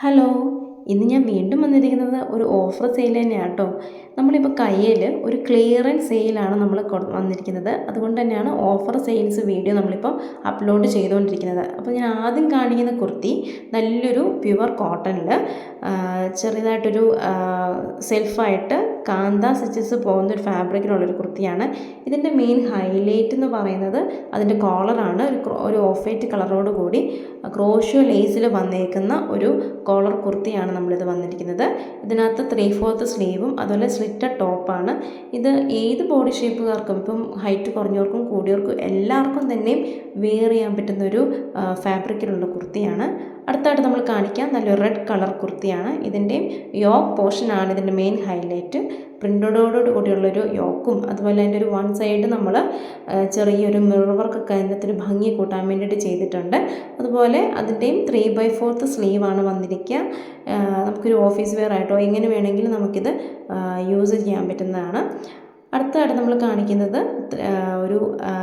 Hello, ഇന്ന് ഞാൻ വീണ്ടും വന്നിരിക്കുന്നത് ഒരു ഓഫർ സെയിൽ തന്നെയാണ് കേട്ടോ. നമ്മളിപ്പോൾ കയ്യിൽ ഒരു ക്ലിയറൻസ് സെയിലാണ് നമ്മൾ വന്നിരിക്കുന്നത്. അതുകൊണ്ട് തന്നെയാണ് ഓഫർ സെയിൽസ് വീഡിയോ നമ്മളിപ്പോൾ അപ്ലോഡ് ചെയ്തുകൊണ്ടിരിക്കുന്നത്. അപ്പോൾ ഞാൻ ആദ്യം കാണിക്കുന്ന കുർത്തി നല്ലൊരു പ്യുവർ കോട്ടണിൽ ചെറുതായിട്ടൊരു സെൽഫായിട്ട് കാന്ത സ്റ്റിച്ചസ് പോകുന്നൊരു ഫാബ്രിക്കിലുള്ളൊരു കുർത്തിയാണ്. ഇതിൻ്റെ മെയിൻ ഹൈലൈറ്റ് എന്ന് പറയുന്നത് അതിൻ്റെ കോളറാണ്. ഒരു ഓഫ് വൈറ്റ് കളറോട് കൂടി ക്രോഷ്യോ ലേസിൽ വന്നേക്കുന്ന ഒരു കോളർ കുർത്തിയാണ് നമ്മളിത് വന്നിരിക്കുന്നത്. ഇതിനകത്ത് 3/4 സ്ലീവും അതുപോലെ സ്ലിറ്റഡ് ടോപ്പാണ്. ഇത് ഏത് ബോഡി ഷേപ്പുകാർക്കും, ഇപ്പം ഹൈറ്റ് കുറഞ്ഞവർക്കും കൂടിയവർക്കും എല്ലാവർക്കും തന്നെയും വെയർ ചെയ്യാൻ പറ്റുന്നൊരു ഫാബ്രിക്കിലുള്ള കുർത്തിയാണ്. അടുത്തായിട്ട് നമ്മൾ കാണിക്കാം നല്ലൊരു റെഡ് കളർ കുർത്തിയാണ്. ഇതിൻ്റെയും യോക്ക് പോർഷനാണ് ഇതിൻ്റെ മെയിൻ ഹൈലൈറ്റ്. പ്രിൻ്റഡോട് കൂടിയുള്ളൊരു യോക്കും അതുപോലെ അതിൻ്റെ ഒരു വൺ സൈഡ് നമ്മൾ ചെറിയൊരു മിറർ വർക്കൊക്കെ അതിനകത്ത് ഒരു ഭംഗി കൂട്ടാൻ വേണ്ടിയിട്ട് ചെയ്തിട്ടുണ്ട്. അതുപോലെ അതിൻ്റെയും 3/4 സ്ലീവാണ് വന്നിരിക്കുക. നമുക്കൊരു ഓഫീസ് വെയർ ആയിട്ടോ എങ്ങനെ വേണമെങ്കിലും നമുക്കിത് യൂസ് ചെയ്യാൻ പറ്റുന്നതാണ്. അടുത്തതായിട്ട് നമ്മൾ കാണിക്കുന്നത് ഒരു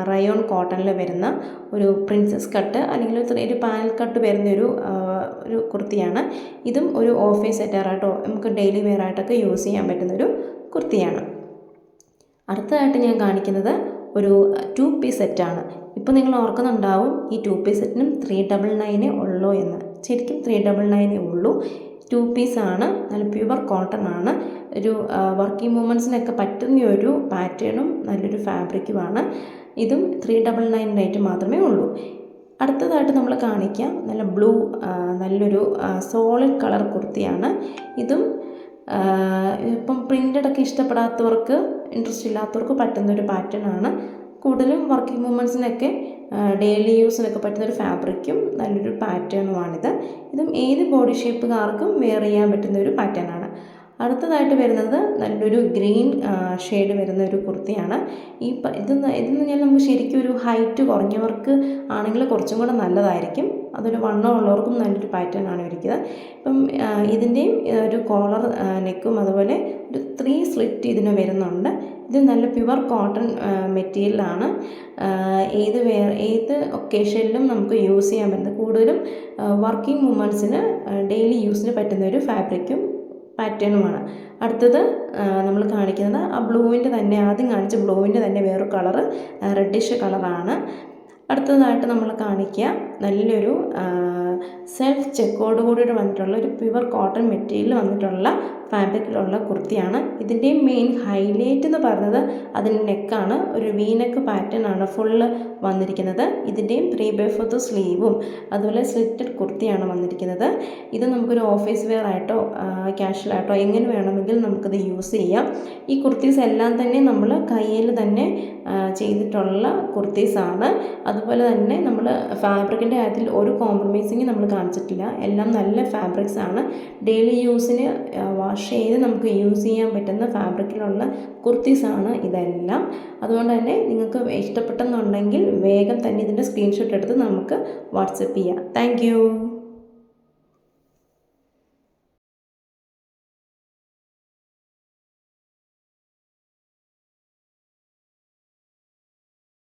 റയോൺ കോട്ടണിൽ വരുന്ന ഒരു പ്രിൻസസ് കട്ട് അല്ലെങ്കിൽ ഒരു പാനൽ കട്ട് വരുന്നൊരു കുർത്തിയാണ്. ഇതും ഒരു ഓഫീസ് സെറ്റാറായിട്ടോ നമുക്ക് ഡെയിലി വെയർ ആയിട്ടൊക്കെ യൂസ് ചെയ്യാൻ പറ്റുന്നൊരു കുർത്തിയാണ്. അടുത്തതായിട്ട് ഞാൻ കാണിക്കുന്നത് ഒരു 2 പീസ് സെറ്റാണ്. ഇപ്പോൾ നിങ്ങൾ ഓർക്കുന്നുണ്ടാവും ഈ 2 പീസ് സെറ്റിനും 399 ഉള്ളൂ എന്ന്. ശരിക്കും 399 ഉള്ളൂ. 2 പീസാണ്, നല്ല പ്യുവർ കോട്ടൺ ആണ്. ഒരു വർക്കിംഗ് വുമൻസിനൊക്കെ പറ്റുന്ന ഒരു പാറ്റേണും നല്ലൊരു ഫാബ്രിക്കുമാണ്. ഇതും 399 റേറ്റ് മാത്രമേ ഉള്ളൂ. അടുത്തതായിട്ട് നമ്മൾ കാണിക്കാം നല്ല ബ്ലൂ നല്ലൊരു സോളിഡ് കളർ കുർത്തിയാണ്. ഇതും ഇപ്പം പ്രിൻ്റഡൊക്കെ ഇഷ്ടപ്പെടാത്തവർക്ക്, ഇൻട്രസ്റ്റ് ഇല്ലാത്തവർക്ക് പറ്റുന്നൊരു പാറ്റേൺ ആണ്. കൂടുതലും വർക്കിംഗ് വുമൻസിനൊക്കെ ഡെയിലി യൂസിനൊക്കെ പറ്റുന്നൊരു ഫാബ്രിക്കും നല്ലൊരു പാറ്റേണുമാണിത്. ഇതും ഏത് ബോഡി ഷേപ്പുകാർക്കും വെയർ ചെയ്യാൻ പറ്റുന്നൊരു പാറ്റേണാണ്. അടുത്തതായിട്ട് വരുന്നത് നല്ലൊരു ഗ്രീൻ ഷെയ്ഡ് വരുന്ന ഒരു കുർത്തിയാണ്. ഇതെന്ന് പറഞ്ഞാൽ നമുക്ക് ശരിക്കും ഒരു ഹൈറ്റ് കുറഞ്ഞവർക്ക് ആണെങ്കിൽ കുറച്ചും കൂടെ നല്ലതായിരിക്കും. അതൊരു വണ്ണം ഉള്ളവർക്കും നല്ലൊരു പാറ്റേൺ ആണ് ഇരിക്കുന്നത്. ഇപ്പം ഇതിൻ്റെയും ഒരു കോളർ നെക്കും അതുപോലെ ഒരു 3 സ്ലിറ്റ് ഇതിന് വരുന്നുണ്ട്. ഇത് നല്ല പ്യുവർ കോട്ടൺ മെറ്റീരിയലാണ്. ഏത് ഒക്കേഷനിലും നമുക്ക് യൂസ് ചെയ്യാൻ പറ്റുന്നത്. കൂടുതലും വർക്കിംഗ് വുമൻസിന് ഡെയിലി യൂസിന് പറ്റുന്ന ഒരു ഫാബ്രിക്കും പാറ്റേണുമാണ്. അടുത്തത് നമ്മൾ കാണിക്കുന്നത് ആ ബ്ലൂവിൻ്റെ തന്നെ, ആദ്യം കാണിച്ച ബ്ലൂവിൻ്റെ തന്നെ വേറൊരു കളറ് റെഡിഷ് കളറാണ്. അടുത്തതായിട്ട് നമ്മൾ കാണിക്കുക നല്ലൊരു സെൽഫ് ചെക്കോട് കൂടിയിട്ട് വന്നിട്ടുള്ള ഒരു പ്യുവർ കോട്ടൺ മെറ്റീരിയൽ വന്നിട്ടുള്ള ഫാബ്രിക്കിലുള്ള കുർത്തിയാണ്. ഇതിൻ്റെ മെയിൻ ഹൈലൈറ്റ് എന്ന് പറയുന്നത് അതിൻ്റെ നെക്കാണ്. ഒരു വീനെക്ക് പാറ്റേൺ ആണ് ഫുള്ള് വന്നിരിക്കുന്നത്. ഇതിൻ്റെയും 3/4 സ്ലീവും അതുപോലെ സ്ലിറ്റഡ് കുർത്തിയാണ് വന്നിരിക്കുന്നത്. ഇത് നമുക്കൊരു ഓഫീസ് വെയർ ആയിട്ടോ ക്യാഷ്വൽ ആയിട്ടോ എങ്ങനെ വേണമെങ്കിൽ നമുക്കിത് യൂസ് ചെയ്യാം. ഈ കുർത്തീസ് എല്ലാം തന്നെ നമ്മൾ കയ്യിൽ തന്നെ ചെയ്തിട്ടുള്ള കുർത്തീസാണ്. അതുപോലെ തന്നെ നമ്മൾ ഫാബ്രിക്കിൻ്റെ കാര്യത്തിൽ ഒരു കോംപ്രമൈസിങ് നമ്മൾ കാണിച്ചിട്ടില്ല. എല്ലാം നല്ല ഫാബ്രിക്സ് ആണ്. ഡെയിലി യൂസിന് വാഷ് ചെയ്ത് നമുക്ക് യൂസ് ചെയ്യാൻ പറ്റുന്ന ഫാബ്രിക്കിലുള്ള കുർത്തീസാണ് ഇതെല്ലാം. അതുകൊണ്ട് തന്നെ നിങ്ങൾക്ക് ഇഷ്ടപ്പെട്ടെന്നുണ്ടെങ്കിൽ വേഗം തന്നെ ഇതിൻ്റെ സ്ക്രീൻഷോട്ട് എടുത്ത് നമുക്ക് വാട്സപ്പ് ചെയ്യാം. താങ്ക്